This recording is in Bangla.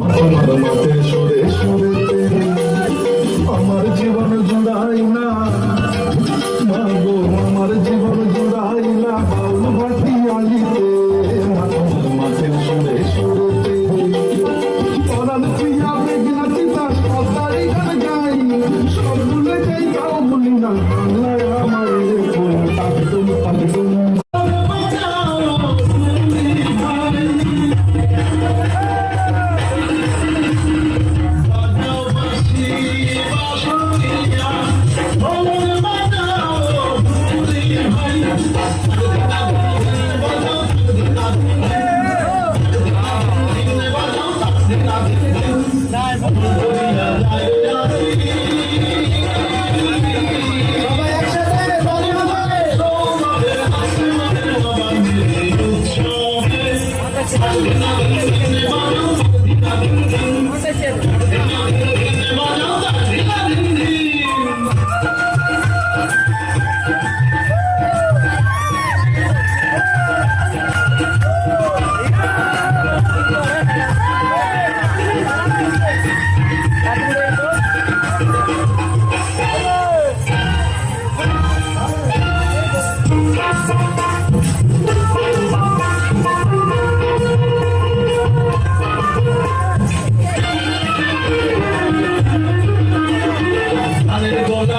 আমার মাঠে সরে সরেতে আমার জীবন জুড়াই না মাগো, আমার জীবন জুড়াই না বাউল ভাটি আলিতে। আমার মাঠে সরে সরেতে পরাণ প্রিয়া বেগনা চিতা সদারি গান গাই, সব ভুলে যাই তাও ভুলি না বাংলায় আমার ফুল তাকদুম তাকদুম। গোলা